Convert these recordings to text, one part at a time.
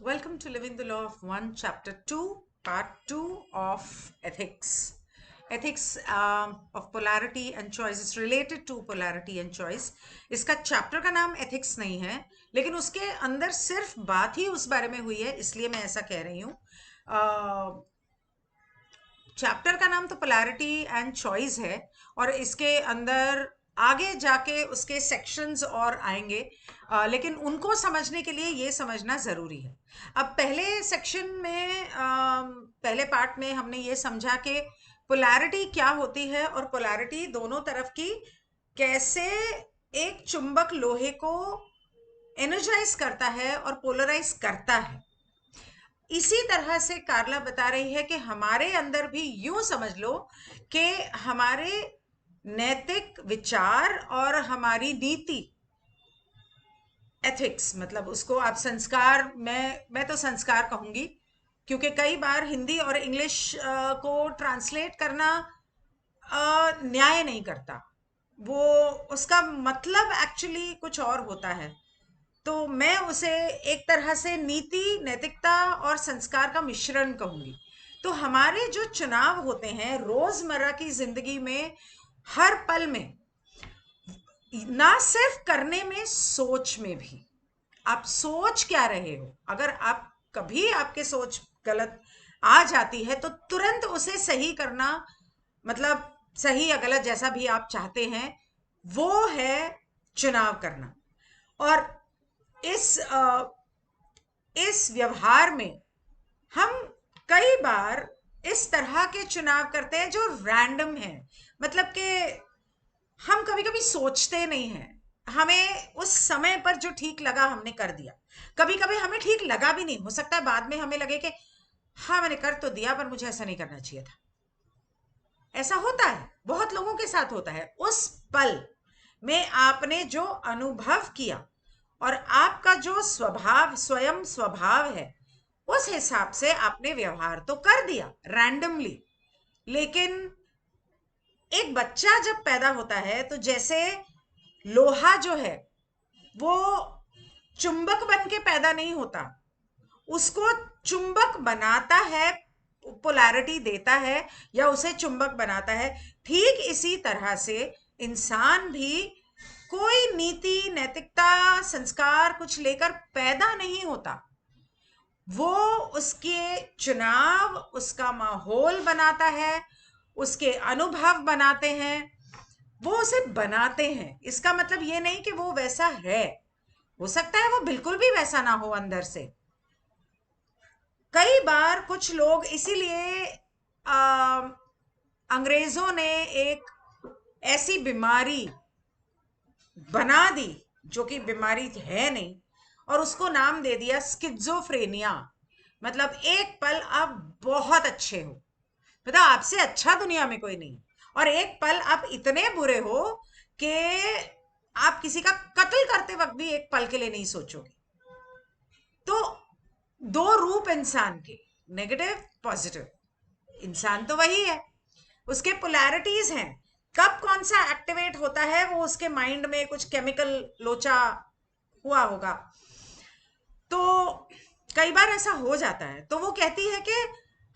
Welcome to Living the Law of One, Chapter 2, Part 2 of Ethics. Ethics of Polarity and Choice is related to Polarity and Choice. इसका chapter का नाम ethics नहीं है, लेकिन उसके अंदर सिर्फ बात ही उस बारे में हुई है, इसलिए मैं ऐसा कह रही हूँ। चैप्टर का नाम तो पोलैरिटी एंड चॉइस है, और इसके अंदर आगे जाके उसके सेक्शंस और आएंगे, लेकिन उनको समझने के लिए ये समझना ज़रूरी है। अब पहले सेक्शन में पहले पार्ट में हमने ये समझा कि पोलैरिटी क्या होती है और पोलैरिटी दोनों तरफ की कैसे एक चुंबक लोहे को एनर्जाइज करता है और पोलराइज करता है। इसी तरह से कार्ला बता रही है कि हमारे अंदर भी यूं समझ लो कि हमारे नैतिक विचार और हमारी नीति, एथिक्स मतलब उसको आप संस्कार, मैं तो संस्कार कहूंगी, क्योंकि कई बार हिंदी और इंग्लिश को ट्रांसलेट करना न्याय नहीं करता। वो उसका मतलब एक्चुअली कुछ और होता है। तो मैं उसे एक तरह से नीति, नैतिकता और संस्कार का मिश्रण कहूंगी। तो हमारे जो चुनाव होते हैं रोजमर्रा की जिंदगी में, हर पल में, ना सिर्फ करने में, सोच में भी। आप सोच क्या रहे हो? अगर आप कभी आपके सोच गलत आ जाती है तो तुरंत उसे सही करना, मतलब सही या गलत जैसा भी आप चाहते हैं, वो है चुनाव करना। और इस व्यवहार में हम कई बार इस तरह के चुनाव करते हैं जो रैंडम है, मतलब कि हम कभी कभी सोचते नहीं हैं, हमें उस समय पर जो ठीक लगा हमने कर दिया। कभी कभी हमें ठीक लगा भी नहीं, हो सकता है बाद में हमें लगे कि हाँ मैंने कर तो दिया पर मुझे ऐसा नहीं करना चाहिए था। ऐसा होता है, बहुत लोगों के साथ होता है। उस पल में आपने जो अनुभव किया और आपका जो स्वभाव, स्वयं स्वभाव है, उस हिसाब से आपने व्यवहार तो कर दिया रैंडमली। लेकिन एक बच्चा जब पैदा होता है तो जैसे लोहा जो है वो चुंबक बन के पैदा नहीं होता, उसको चुंबक बनाता है, पोलैरिटी देता है या उसे चुंबक बनाता है। ठीक इसी तरह से इंसान भी कोई नीति, नैतिकता, संस्कार कुछ लेकर पैदा नहीं होता। वो उसके चुनाव, उसका माहौल बनाता है, उसके अनुभव बनाते हैं, वो उसे बनाते हैं। इसका मतलब ये नहीं कि वो वैसा है, हो सकता है वो बिल्कुल भी वैसा ना हो अंदर से। कई बार कुछ लोग इसीलिए अंग्रेजों ने एक ऐसी बीमारी बना दी जो कि बीमारी है नहीं, और उसको नाम दे दिया स्किज़ोफ्रेनिया। मतलब एक पल आप बहुत अच्छे हो, मतलब आपसे अच्छा दुनिया में कोई नहीं, और एक पल आप इतने बुरे हो कि आप किसी का कत्ल करते वक्त भी एक पल के लिए नहीं सोचोगे। तो दो रूप इंसान के, नेगेटिव, पॉजिटिव। इंसान तो वही है, उसके पोलैरिटीज हैं। कब कौन सा एक्टिवेट होता है, वो उसके माइंड में कुछ केमिकल लोचा हुआ होगा। तो कई बार ऐसा हो जाता है। तो वो कहती है कि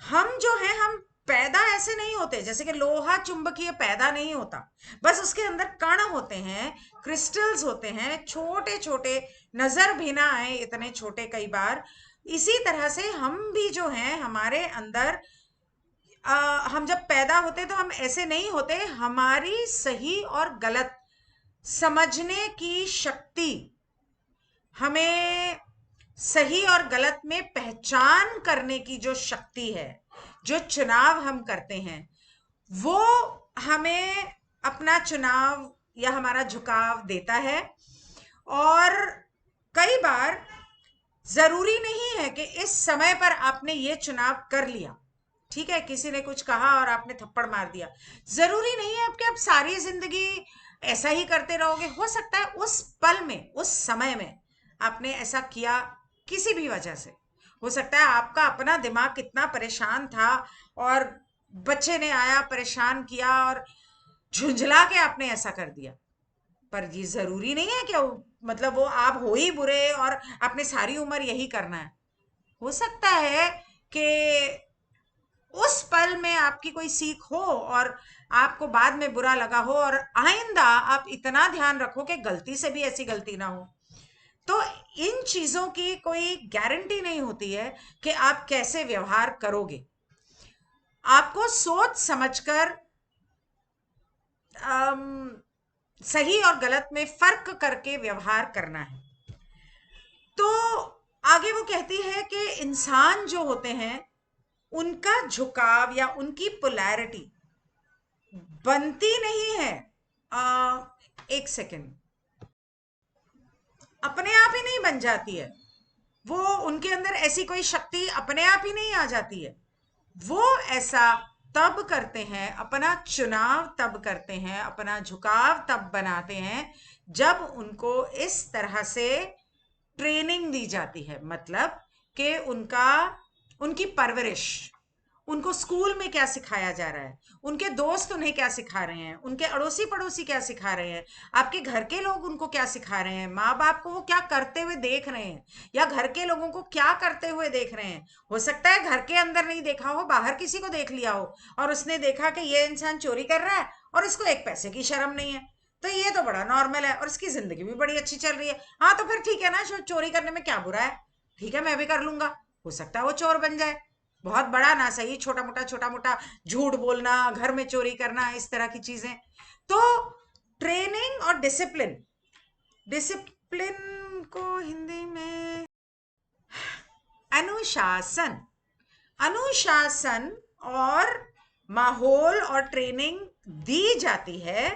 हम जो हैं, हम पैदा ऐसे नहीं होते जैसे कि लोहा चुंबकीय पैदा नहीं होता, बस उसके अंदर कण होते हैं, क्रिस्टल्स होते हैं, छोटे छोटे, नजर भी ना आए इतने छोटे कई बार। इसी तरह से हम भी जो हैं, हमारे अंदर हम जब पैदा होते तो हम ऐसे नहीं होते। हमारी सही और गलत समझने की शक्ति, हमें सही और गलत में पहचान करने की जो शक्ति है, जो चुनाव हम करते हैं, वो हमें अपना चुनाव या हमारा झुकाव देता है। और कई बार जरूरी नहीं है कि इस समय पर आपने ये चुनाव कर लिया, ठीक है, किसी ने कुछ कहा और आपने थप्पड़ मार दिया, जरूरी नहीं है कि आप सारी जिंदगी ऐसा ही करते रहोगे। हो सकता है उस पल में, उस समय में आपने ऐसा किया किसी भी वजह से। हो सकता है आपका अपना दिमाग कितना परेशान था और बच्चे ने आया, परेशान किया और झुंझला के आपने ऐसा कर दिया। पर ये जरूरी नहीं है कि मतलब वो आप हो ही बुरे और आपने सारी उम्र यही करना है। हो सकता है कि उस पल में आपकी कोई सीख हो और आपको बाद में बुरा लगा हो, और आइंदा आप इतना ध्यान रखो कि गलती से भी ऐसी गलती ना हो। तो इन चीजों की कोई गारंटी नहीं होती है कि आप कैसे व्यवहार करोगे। आपको सोच समझकर सही और गलत में फर्क करके व्यवहार करना है। तो आगे वो कहती है कि इंसान जो होते हैं उनका झुकाव या उनकी पोलैरिटी बनती नहीं है। एक सेकेंड, अपने आप ही नहीं बन जाती है। वो उनके अंदर ऐसी कोई शक्ति अपने आप ही नहीं आ जाती है। वो ऐसा तब करते हैं, अपना चुनाव तब करते हैं, अपना झुकाव तब बनाते हैं जब उनको इस तरह से ट्रेनिंग दी जाती है। मतलब कि उनकी परवरिश, उनको स्कूल में क्या सिखाया जा रहा है, उनके दोस्त उन्हें क्या सिखा रहे हैं, उनके अड़ोसी पड़ोसी क्या सिखा रहे हैं, आपके घर के लोग उनको क्या सिखा रहे हैं, माँ बाप को वो क्या करते हुए देख रहे हैं, या घर के लोगों को क्या करते हुए देख रहे हैं। हो सकता है घर के अंदर नहीं देखा हो, बाहर किसी को देख लिया हो और उसने देखा कि ये इंसान चोरी कर रहा है और इसको एक पैसे की शर्म नहीं है, तो ये तो बड़ा नॉर्मल है और इसकी जिंदगी भी बड़ी अच्छी चल रही है। हाँ तो फिर ठीक है ना, चोरी करने में क्या बुरा है, ठीक है मैं भी कर लूंगा। हो सकता है वो चोर बन जाए, बहुत बड़ा ना सही, छोटा मोटा झूठ बोलना, घर में चोरी करना, इस तरह की चीजें। तो ट्रेनिंग और डिसिप्लिन, डिसिप्लिन को हिंदी में अनुशासन, अनुशासन और माहौल और ट्रेनिंग दी जाती है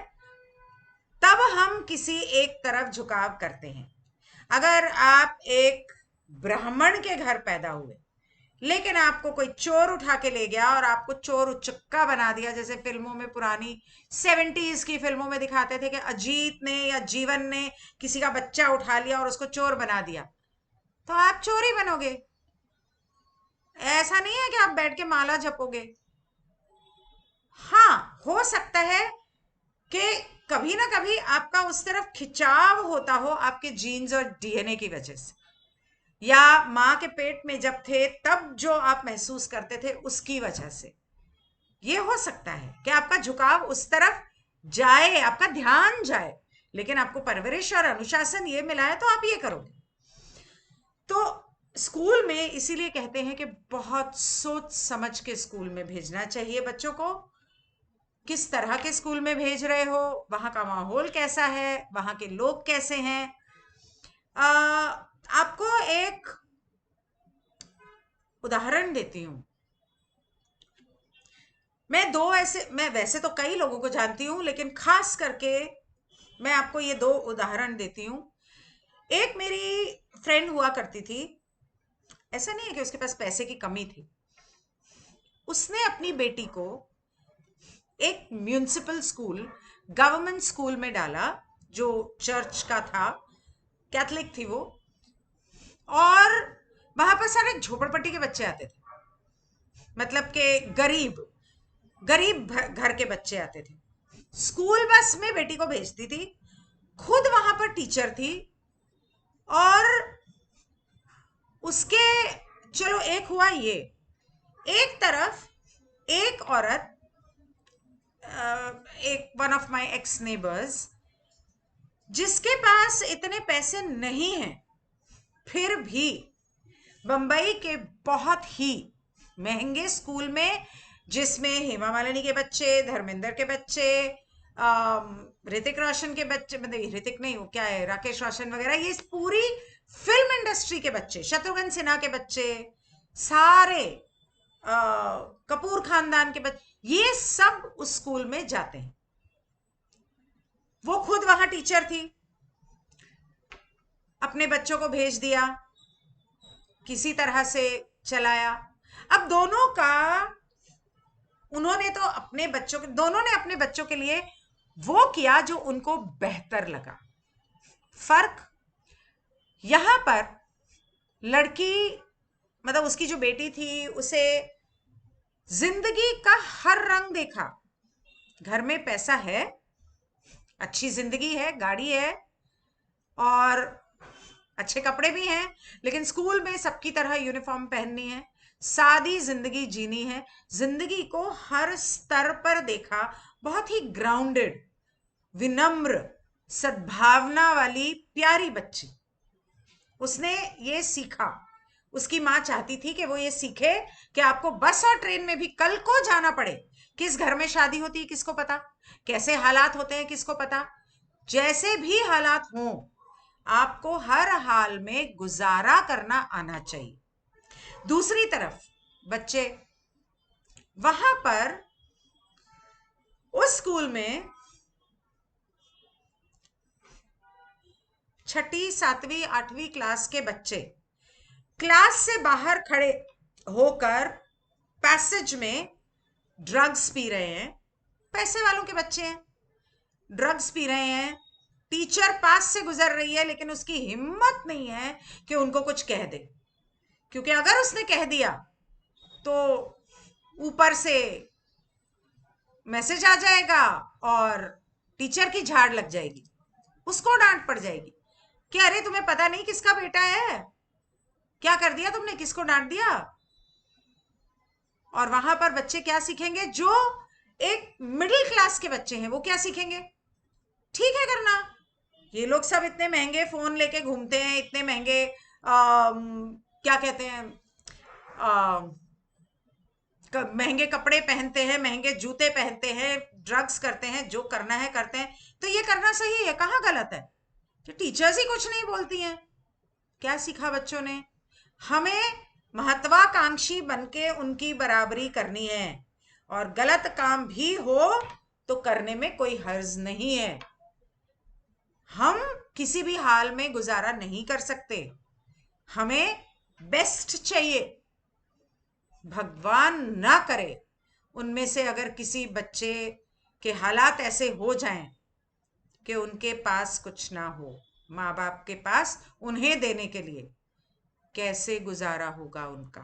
तब हम किसी एक तरफ झुकाव करते हैं। अगर आप एक ब्राह्मण के घर पैदा हुए लेकिन आपको कोई चोर उठा के ले गया और आपको चोर उचक्का बना दिया, जैसे फिल्मों में, पुरानी 70s की फिल्मों में दिखाते थे कि अजीत ने या जीवन ने किसी का बच्चा उठा लिया और उसको चोर बना दिया, तो आप चोर ही बनोगे। ऐसा नहीं है कि आप बैठ के माला जपोगे। हाँ, हो सकता है कि कभी ना कभी आपका उस तरफ खिंचाव होता हो आपके जीन्स और डीएनए की वजह से, या माँ के पेट में जब थे तब जो आप महसूस करते थे उसकी वजह से। ये हो सकता है कि आपका झुकाव उस तरफ जाए, आपका ध्यान जाए, लेकिन आपको परवरिश और अनुशासन ये मिला है तो आप ये करोगे। तो स्कूल में इसीलिए कहते हैं कि बहुत सोच समझ के स्कूल में भेजना चाहिए बच्चों को। किस तरह के स्कूल में भेज रहे हो, वहां का माहौल कैसा है, वहां के लोग कैसे हैं। आपको एक उदाहरण देती हूँ। मैं वैसे तो कई लोगों को जानती हूँ, लेकिन खास करके मैं आपको ये दो उदाहरण देती हूँ। एक मेरी फ्रेंड हुआ करती थी, ऐसा नहीं है कि उसके पास पैसे की कमी थी, उसने अपनी बेटी को एक म्यूनिसिपल स्कूल, गवर्नमेंट स्कूल में डाला जो चर्च का था, कैथलिक थी वो, और वहां पर सारे झोपड़पट्टी के बच्चे आते थे, मतलब के गरीब गरीब घर के बच्चे आते थे। स्कूल बस में बेटी को भेजती थी, खुद वहां पर टीचर थी, और उसके, चलो एक हुआ ये, एक तरफ एक औरत, एक one of my ex neighbours, जिसके पास इतने पैसे नहीं हैं, फिर भी बंबई के बहुत ही महंगे स्कूल में, जिसमें हेमा मालिनी के बच्चे, धर्मेंद्र के बच्चे, ऋतिक रोशन के बच्चे, मतलब ऋतिक नहीं, वो क्या है, राकेश रोशन वगैरह, ये पूरी फिल्म इंडस्ट्री के बच्चे, शत्रुघ्न सिन्हा के बच्चे, सारे कपूर खानदान के बच्चे, ये सब उस स्कूल में जाते हैं। वो खुद वहां टीचर थी, अपने बच्चों को भेज दिया, किसी तरह से चलाया। अब दोनों का, उन्होंने तो अपने बच्चों के, दोनों ने अपने बच्चों के लिए वो किया जो उनको बेहतर लगा। फर्क यहां पर, लड़की, मतलब उसकी जो बेटी थी, उसे जिंदगी का हर रंग देखा। घर में पैसा है, अच्छी जिंदगी है, गाड़ी है, और अच्छे कपड़े भी हैं, लेकिन स्कूल में सबकी तरह यूनिफॉर्म पहननी है, सादी जिंदगी जीनी है, जिंदगी को हर स्तर पर देखा, बहुत ही ग्राउंडेड, विनम्र, सद्भावना वाली प्यारी बच्ची। उसने ये सीखा, उसकी माँ चाहती थी कि वो ये सीखे कि आपको बस और ट्रेन में भी कल को जाना पड़े, किस घर में शादी होती है किसको पता, कैसे हालात होते हैं किसको पता, जैसे भी हालात हों आपको हर हाल में गुजारा करना आना चाहिए। दूसरी तरफ बच्चे वहां पर उस स्कूल में 6ठी 7वीं 8वीं क्लास के बच्चे क्लास से बाहर खड़े होकर पैसेज में ड्रग्स पी रहे हैं। पैसे वालों के बच्चे हैं, ड्रग्स पी रहे हैं, टीचर पास से गुजर रही है लेकिन उसकी हिम्मत नहीं है कि उनको कुछ कह दे, क्योंकि अगर उसने कह दिया तो ऊपर से मैसेज आ जाएगा और टीचर की झाड़ लग जाएगी, उसको डांट पड़ जाएगी कि अरे तुम्हें पता नहीं किसका बेटा है, क्या कर दिया तुमने, किसको डांट दिया। और वहां पर बच्चे क्या सीखेंगे, जो एक मिडिल क्लास के बच्चे हैं वो क्या सीखेंगे, ठीक है करना। ये लोग सब इतने महंगे फोन लेके घूमते हैं, इतने महंगे क्या कहते हैं, महंगे कपड़े पहनते हैं, महंगे जूते पहनते हैं, ड्रग्स करते हैं, जो करना है करते हैं, तो ये करना सही है, कहाँ गलत है। तो टीचर्स ही कुछ नहीं बोलती हैं। क्या सीखा बच्चों ने, हमें महत्वाकांक्षी बनके उनकी बराबरी करनी है, और गलत काम भी हो तो करने में कोई हर्ज नहीं है। हम किसी भी हाल में गुजारा नहीं कर सकते, हमें बेस्ट चाहिए। भगवान ना करे उनमें से अगर किसी बच्चे के हालात ऐसे हो जाएं कि उनके पास कुछ ना हो, माँ बाप के पास उन्हें देने के लिए, कैसे गुजारा होगा उनका।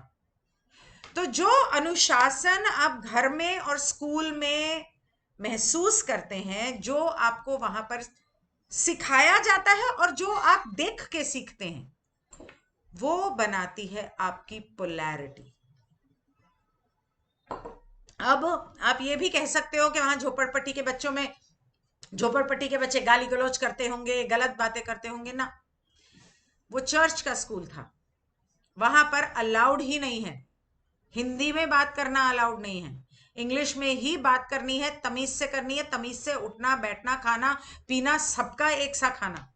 तो जो अनुशासन आप घर में और स्कूल में महसूस करते हैं, जो आपको वहां पर सिखाया जाता है और जो आप देख के सीखते हैं, वो बनाती है आपकी पोलैरिटी। अब आप ये भी कह सकते हो कि वहां झोपड़पट्टी के बच्चों में, झोपड़पट्टी के बच्चे गाली गलौज करते होंगे, गलत बातें करते होंगे ना। वो चर्च का स्कूल था, वहां पर अलाउड ही नहीं है, हिंदी में बात करना अलाउड नहीं है, इंग्लिश में ही बात करनी है, तमीज से करनी है, तमीज से उठना बैठना खाना पीना सबका एक सा खाना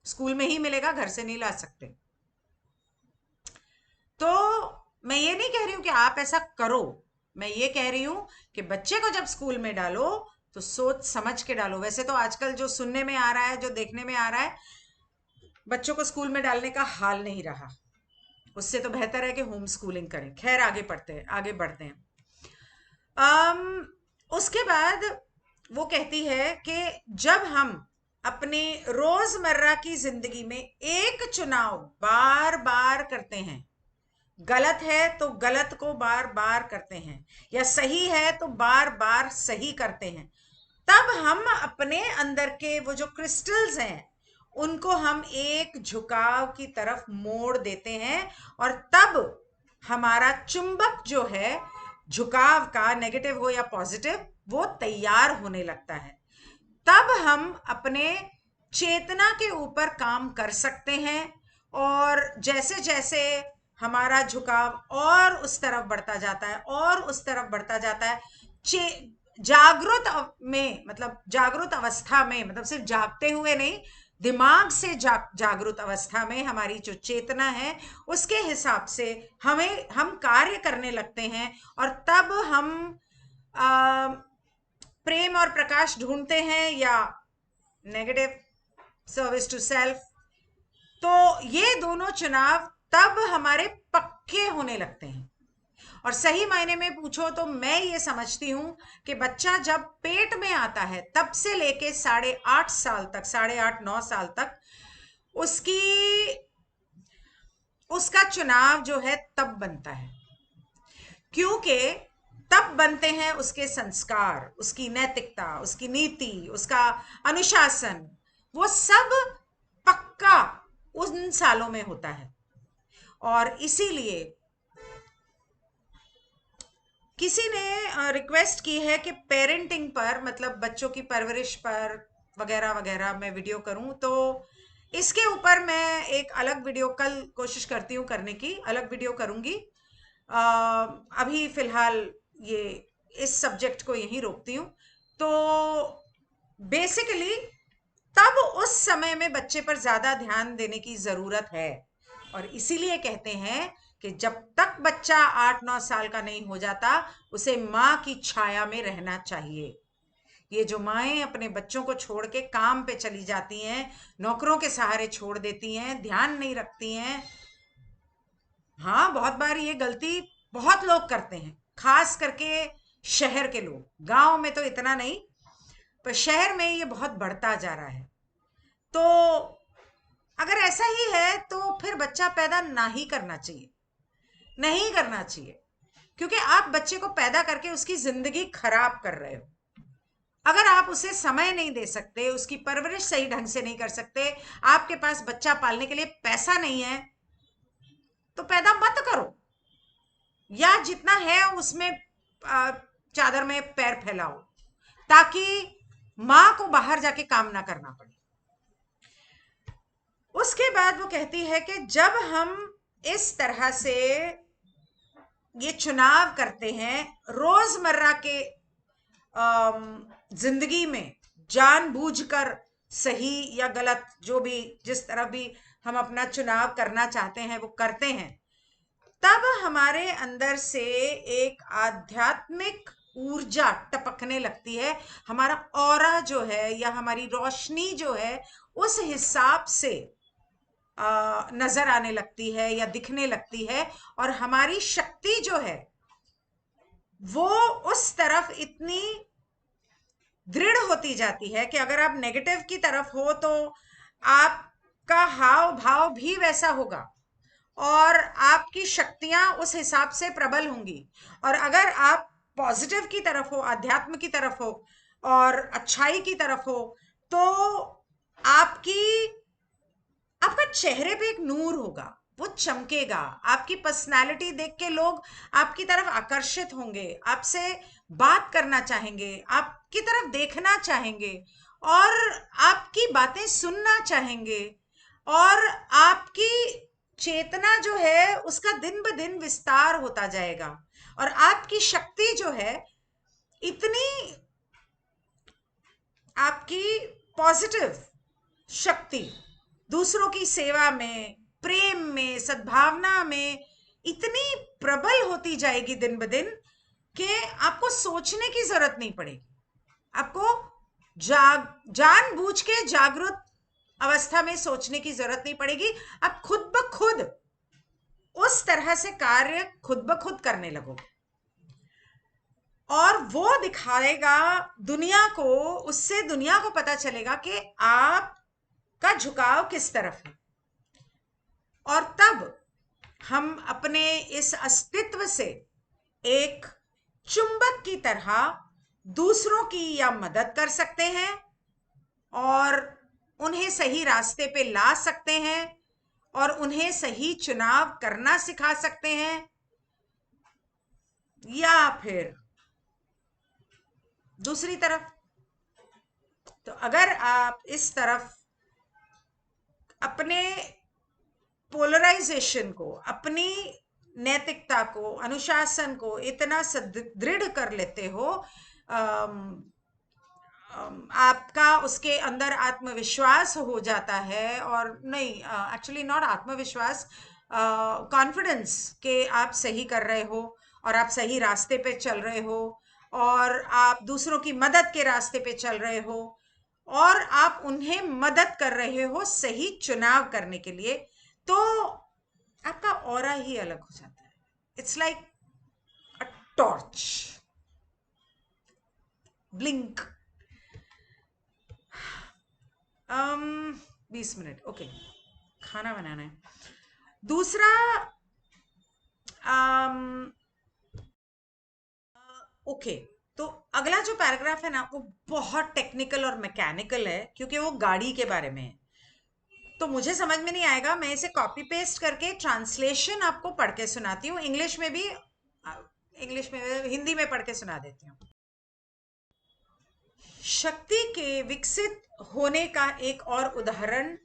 स्कूल में ही मिलेगा, घर से नहीं ला सकते। तो मैं ये नहीं कह रही हूं कि आप ऐसा करो, मैं ये कह रही हूं कि बच्चे को जब स्कूल में डालो तो सोच समझ के डालो। वैसे तो आजकल जो सुनने में आ रहा है, जो देखने में आ रहा है, बच्चों को स्कूल में डालने का हाल नहीं रहा, उससे तो बेहतर है कि होम स्कूलिंग करें। खैर आगे बढ़ते हैं। उसके बाद वो कहती है कि जब हम अपने रोजमर्रा की जिंदगी में एक चुनाव बार बार करते हैं, गलत है तो गलत को बार बार करते हैं, या सही है तो बार बार सही करते हैं, तब हम अपने अंदर के वो जो क्रिस्टल्स हैं उनको हम एक झुकाव की तरफ मोड़ देते हैं, और तब हमारा चुंबक जो है झुकाव का, नेगेटिव हो या पॉजिटिव, वो तैयार होने लगता है। तब हम अपने चेतना के ऊपर काम कर सकते हैं, और जैसे जैसे हमारा झुकाव और उस तरफ बढ़ता जाता है और उस तरफ बढ़ता जाता है, जागृत में, मतलब जागृत अवस्था में, मतलब सिर्फ जागते हुए नहीं, दिमाग से जागृत अवस्था में हमारी जो चेतना है उसके हिसाब से हम कार्य करने लगते हैं, और तब हम प्रेम और प्रकाश ढूंढते हैं या नेगेटिव सर्विस टू सेल्फ। तो ये दोनों चुनाव तब हमारे पक्के होने लगते हैं। और सही मायने में पूछो तो मैं ये समझती हूं कि बच्चा जब पेट में आता है तब से लेके 8.5 साल तक, 8.5-9 साल तक उसका चुनाव जो है तब बनता है, क्योंकि तब बनते हैं उसके संस्कार, उसकी नैतिकता, उसकी नीति, उसका अनुशासन, वो सब पक्का उन सालों में होता है। और इसीलिए किसी ने रिक्वेस्ट की है कि पेरेंटिंग पर, मतलब बच्चों की परवरिश पर वगैरह वगैरह मैं वीडियो करूं, तो इसके ऊपर मैं एक अलग वीडियो कल कोशिश करती हूँ करने की, अलग वीडियो करूंगी। अभी फिलहाल ये इस सब्जेक्ट को यहीं रोकती हूँ। तो बेसिकली तब उस समय में बच्चे पर ज्यादा ध्यान देने की जरूरत है, और इसीलिए कहते हैं कि जब तक बच्चा 8-9 साल का नहीं हो जाता उसे माँ की छाया में रहना चाहिए। ये जो माएं अपने बच्चों को छोड़ के काम पे चली जाती हैं, नौकरों के सहारे छोड़ देती हैं, ध्यान नहीं रखती हैं, हाँ बहुत बार ये गलती बहुत लोग करते हैं, खास करके शहर के लोग। गांव में तो इतना नहीं, पर शहर में ये बहुत बढ़ता जा रहा है। तो अगर ऐसा ही है तो फिर बच्चा पैदा ना ही करना चाहिए, नहीं करना चाहिए, क्योंकि आप बच्चे को पैदा करके उसकी जिंदगी खराब कर रहे हो। अगर आप उसे समय नहीं दे सकते, उसकी परवरिश सही ढंग से नहीं कर सकते, आपके पास बच्चा पालने के लिए पैसा नहीं है, तो पैदा मत करो, या जितना है उसमें चादर में पैर फैलाओ, ताकि मां को बाहर जाके काम ना करना पड़े। उसके बाद वो कहती है कि जब हम इस तरह से ये चुनाव करते हैं रोजमर्रा के जिंदगी में, जानबूझकर सही या गलत, जो भी जिस तरह भी हम अपना चुनाव करना चाहते हैं वो करते हैं, तब हमारे अंदर से एक आध्यात्मिक ऊर्जा टपकने लगती है। हमारा ऑरा जो है या हमारी रोशनी जो है उस हिसाब से नजर आने लगती है या दिखने लगती है, और हमारी शक्ति जो है वो उस तरफ इतनी दृढ़ होती जाती है कि अगर आप नेगेटिव की तरफ हो तो आपका हाव भाव भी वैसा होगा और आपकी शक्तियां उस हिसाब से प्रबल होंगी। और अगर आप पॉजिटिव की तरफ हो, अध्यात्म की तरफ हो और अच्छाई की तरफ हो, तो आपकी आपका चेहरे पे एक नूर होगा, वो चमकेगा। आपकी पर्सनालिटी देख के लोग आपकी तरफ आकर्षित होंगे, आपसे बात करना चाहेंगे, आपकी तरफ देखना चाहेंगे, और आपकी बातें सुनना चाहेंगे, और आपकी चेतना जो है उसका दिन ब दिन विस्तार होता जाएगा, और आपकी शक्ति जो है इतनी, आपकी पॉजिटिव शक्ति दूसरों की सेवा में, प्रेम में, सद्भावना में इतनी प्रबल होती जाएगी दिन ब दिन कि आपको सोचने की जरूरत नहीं पड़ेगी। आपको जानबूझ के जागरूक अवस्था में सोचने की जरूरत नहीं पड़ेगी। आप खुद ब खुद उस तरह से कार्य खुद ब खुद करने लगोगे, और वो दिखाएगा दुनिया को, उससे दुनिया को पता चलेगा कि आपका झुकाव किस तरफ है। और तब हम अपने इस अस्तित्व से एक चुंबक की तरह दूसरों की या मदद कर सकते हैं और उन्हें सही रास्ते पे ला सकते हैं और उन्हें सही चुनाव करना सिखा सकते हैं। या फिर दूसरी तरफ, तो अगर आप इस तरफ अपने पोलराइजेशन को, अपनी नैतिकता को, अनुशासन को इतना दृढ़ कर लेते हो, आपका उसके अंदर आत्मविश्वास हो जाता है, और नहीं, एक्चुअली नॉट आत्मविश्वास, कॉन्फिडेंस कि आप सही कर रहे हो और आप सही रास्ते पे चल रहे हो और आप दूसरों की मदद के रास्ते पे चल रहे हो और आप उन्हें मदद कर रहे हो सही चुनाव करने के लिए, तो आपका ऑरा ही अलग हो जाता है। It's like a torch, blink. 20 minute, okay, खाना बनाना है। दूसरा, ओके, तो अगला जो पैराग्राफ है ना वो बहुत टेक्निकल और मैकेनिकल है, क्योंकि वो गाड़ी के बारे में है। तो मुझे समझ में नहीं आएगा, मैं इसे कॉपी पेस्ट करके ट्रांसलेशन आपको पढ़ के सुनाती हूँ, इंग्लिश में भी, इंग्लिश में, हिंदी में पढ़ के सुना देती हूँ। शक्ति के विकसित होने का एक और उदाहरण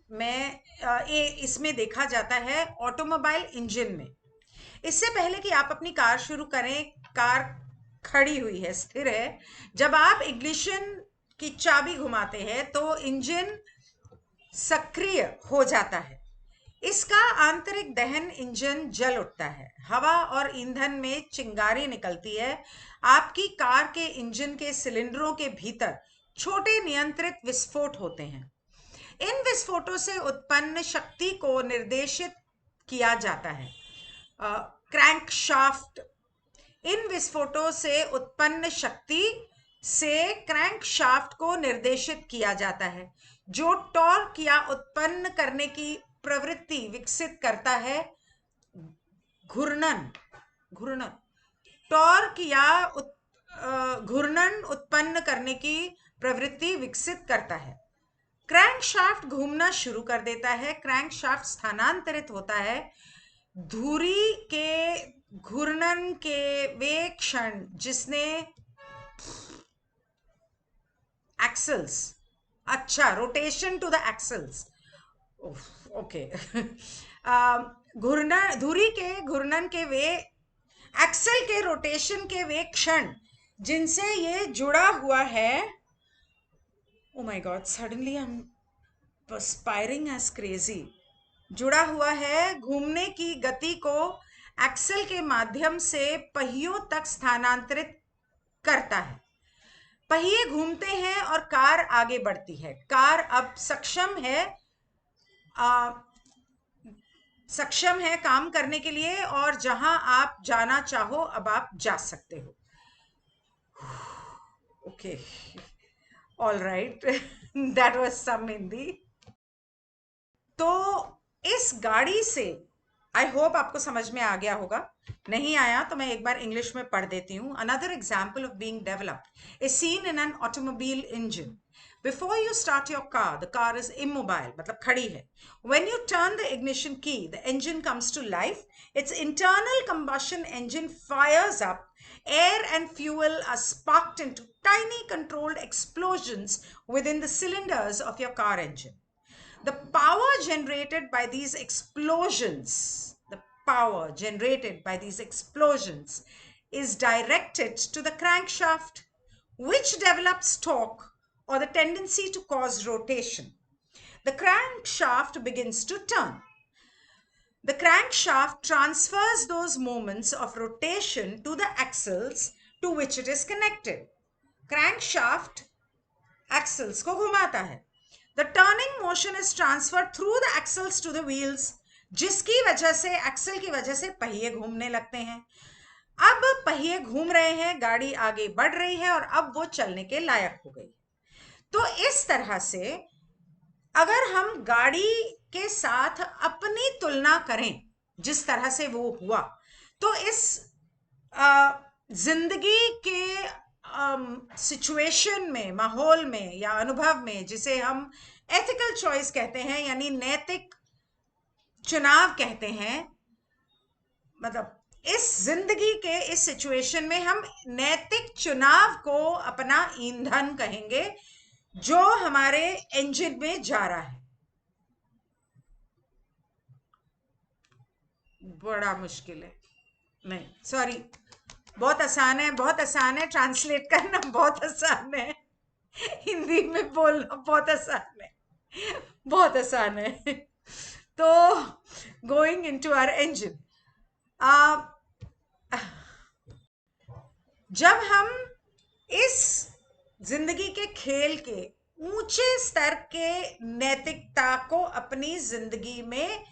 इसमें देखा जाता है ऑटोमोबाइल इंजन में। इससे पहले कि आप अपनी कार शुरू करें, कार खड़ी हुई है, स्थिर है, जब आप इग्निशन की चाबी घुमाते हैं तो इंजन सक्रिय हो जाता है। इसका आंतरिक दहन इंजन जल उठता है, हवा और ईंधन में चिंगारी निकलती है। आपकी कार के इंजन के सिलेंडरों के भीतर छोटे नियंत्रित विस्फोट होते हैं। इन विस्फोटों से उत्पन्न शक्ति को निर्देशित किया जाता है क्रैंकशाफ्ट। इन विस्फोटों से उत्पन्न शक्ति से क्रैंकशाफ्ट को निर्देशित किया जाता है, जो टॉर्क या उत्पन्न करने की प्रवृत्ति विकसित करता है। घूर्णन टॉर्क या घूर्णन उत्पन्न करने की प्रवृत्ति विकसित करता है। क्रैंकशाफ्ट घूमना शुरू कर देता है। क्रैंकशाफ्ट स्थानांतरित होता है। धुरी के घूर्णन के वे क्षण जिसने एक्सल्स, अच्छा, rotation to the axles, okay, धुरी के घूर्णन के वे एक्सल के रोटेशन के वे क्षण जिनसे ये जुड़ा हुआ है। Oh my god, suddenly I am perspiring as crazy. जुड़ा हुआ है घूमने की गति को एक्सल के माध्यम से पहियों तक स्थानांतरित करता है। पहिए घूमते हैं और कार आगे बढ़ती है। कार अब सक्षम है काम करने के लिए, और जहां आप जाना चाहो अब आप जा सकते हो। Okay, all right, that was some Hindi. तो इस गाड़ी से आई होप आपको समझ में आ गया होगा। नहीं आया तो मैं एक बार इंग्लिश में पढ़ देती हूँ। Another example of being developed is seen in an automobile engine. Before you start your car, the car is immobile, मतलब खड़ी है. When you turn the ignition key, the engine comes to life. Its internal combustion engine fires up. Air and fuel are sparked into tiny controlled explosions within the cylinders of your car engine. The power generated by these explosions is directed to the crankshaft, which develops torque or the tendency to cause rotation. The crankshaft begins to turn. The crankshaft transfers those moments of rotation to the axles to which it is connected. Crankshaft axles को घुमाता है. The turning motion is transferred through the axles to the wheels, जिसकी वजह से, axle की वजह से पहिए घूमने लगते हैं। अब पहिए घूम रहे हैं, गाड़ी आगे बढ़ रही है और अब वो चलने के लायक हो गई। तो इस तरह से अगर हम गाड़ी के साथ अपनी तुलना करें, जिस तरह से वो हुआ, तो इस जिंदगी के सिचुएशन में, माहौल में या अनुभव में, जिसे हम एथिकल चॉइस कहते हैं, यानी नैतिक चुनाव कहते हैं, मतलब इस जिंदगी के इस सिचुएशन में हम नैतिक चुनाव को अपना ईंधन कहेंगे जो हमारे इंजन में जा रहा है। बड़ा मुश्किल है, नहीं सॉरी, बहुत आसान है, बहुत आसान है, ट्रांसलेट करना बहुत आसान है, हिंदी में बोलना बहुत आसान है, बहुत आसान है। तो गोइंग इनटू आवर इंजन, जब हम इस जिंदगी के खेल के ऊंचे स्तर के नैतिकता को अपनी जिंदगी में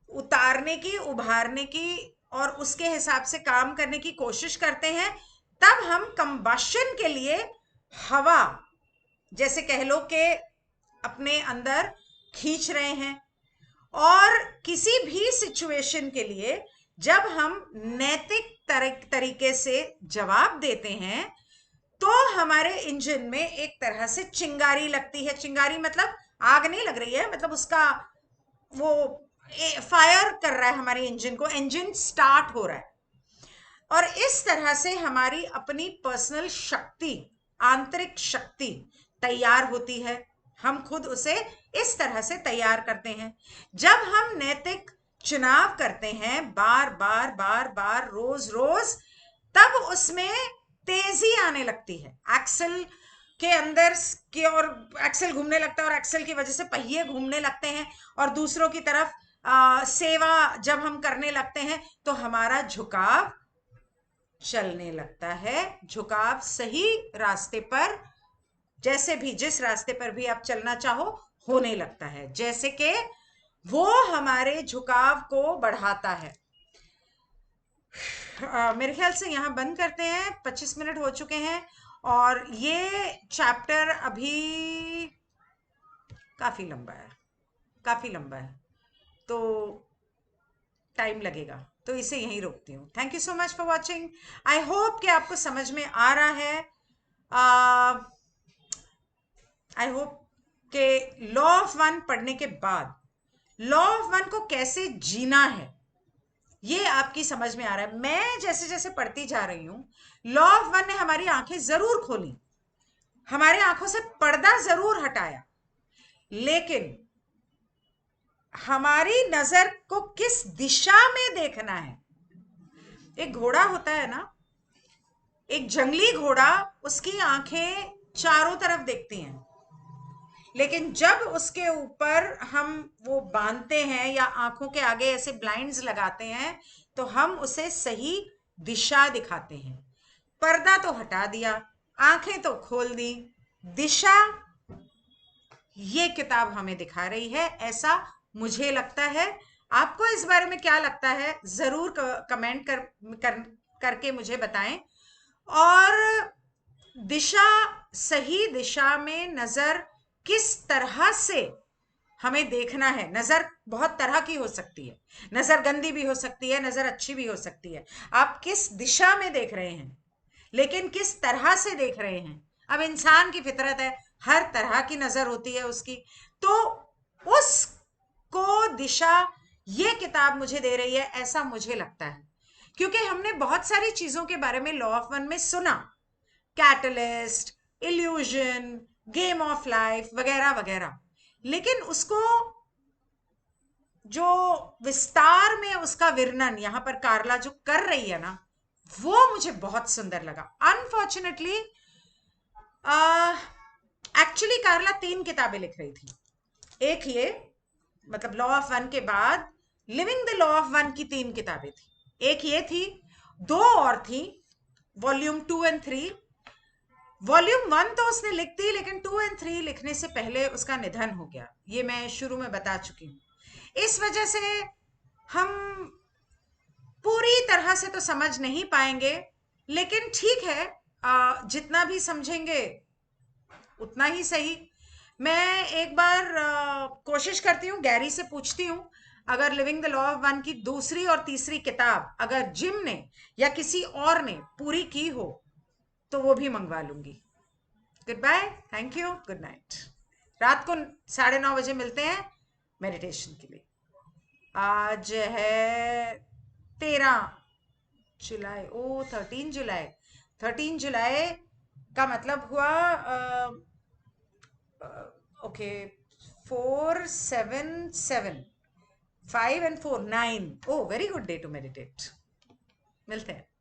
उतारने की, उभारने की और उसके हिसाब से काम करने की कोशिश करते हैं, तब हम कंबशन के लिए हवा, जैसे कह लो कि अपने अंदर खींच रहे हैं। और किसी भी सिचुएशन के लिए जब हम नैतिक तरीके से जवाब देते हैं तो हमारे इंजन में एक तरह से चिंगारी लगती है। चिंगारी मतलब आग नहीं लग रही है, मतलब उसका वो फायर कर रहा है हमारे इंजन को, इंजन स्टार्ट हो रहा है। और इस तरह से हमारी अपनी पर्सनल शक्ति, आंतरिक शक्ति तैयार होती है। हम खुद उसे इस तरह से तैयार करते हैं। जब हम नैतिक चुनाव करते हैं बार बार बार बार, रोज रोज, तब उसमें तेजी आने लगती है। एक्सल के अंदर की ओर एक्सल घूमने लगता है और एक्सल की वजह से पहिए घूमने लगते हैं। और दूसरों की तरफ सेवा जब हम करने लगते हैं तो हमारा झुकाव चलने लगता है। झुकाव सही रास्ते पर, जैसे भी जिस रास्ते पर भी आप चलना चाहो, होने लगता है, जैसे कि वो हमारे झुकाव को बढ़ाता है। मेरे ख्याल से यहाँ बंद करते हैं, 25 मिनट हो चुके हैं और ये चैप्टर अभी काफी लंबा है, काफी लंबा है, तो टाइम लगेगा, तो इसे यहीं रोकती हूँ। Thank you so much for watching. I hope कि आपको समझ में आ रहा है। आई होप कि लॉ ऑफ वन पढ़ने के बाद लॉ ऑफ वन को कैसे जीना है ये आपकी समझ में आ रहा है। मैं जैसे जैसे पढ़ती जा रही हूं, लॉ ऑफ वन ने हमारी आंखें जरूर खोली, हमारे आंखों से पर्दा जरूर हटाया, लेकिन हमारी नजर को किस दिशा में देखना है। एक घोड़ा होता है ना, एक जंगली घोड़ा, उसकी आंखें चारों तरफ देखती हैं, लेकिन जब उसके ऊपर हम वो बांधते हैं या आंखों के आगे ऐसे ब्लाइंड्स लगाते हैं तो हम उसे सही दिशा दिखाते हैं। पर्दा तो हटा दिया, आंखें तो खोल दी, दिशा ये किताब हमें दिखा रही है, ऐसा मुझे लगता है। आपको इस बारे में क्या लगता है जरूर कमेंट करके मुझे बताएं। और दिशा, सही दिशा में नजर किस तरह से हमें देखना है। नजर बहुत तरह की हो सकती है, नजर गंदी भी हो सकती है, नजर अच्छी भी हो सकती है। आप किस दिशा में देख रहे हैं, लेकिन किस तरह से देख रहे हैं। अब इंसान की फितरत है, हर तरह की नजर होती है उसकी, तो उसको दिशा ये किताब मुझे दे रही है, ऐसा मुझे लगता है। क्योंकि हमने बहुत सारी चीजों के बारे में लॉ ऑफ वन में सुना, catalyst, illusion, game of life वगैरह वगैरह, लेकिन उसको जो विस्तार में उसका वर्णन यहां पर कार्ला जो कर रही है ना, वो मुझे बहुत सुंदर लगा। अनफॉर्चुनेटली एक्चुअली कार्ला 3 किताबें लिख रही थी। एक ये, मतलब लॉ ऑफ वन के बाद living the law of one की 3 किताबें थी। एक ये थी, 2 और थी, वॉल्यूम 2 एंड 3। वॉल्यूम 1 तो उसने लिख दी, लेकिन 2 एंड 3 लिखने से पहले उसका निधन हो गया, ये मैं शुरू में बता चुकी हूं। इस वजह से हम पूरी तरह से तो समझ नहीं पाएंगे, लेकिन ठीक है, जितना भी समझेंगे उतना ही सही। मैं एक बार कोशिश करती हूँ, गैरी से पूछती हूँ, अगर living the law of one की दूसरी और तीसरी किताब अगर जिम ने या किसी और ने पूरी की हो तो वो भी मंगवा लूंगी। Goodbye, thank you, good night. रात को 9:30 बजे मिलते हैं मेडिटेशन के लिए। आज है 13 जुलाई, ओ 13 जुलाई। 13 जुलाई का मतलब हुआ okay, 4 7 7, 5 and 4 9। Oh very good day to meditate. मिलते हैं।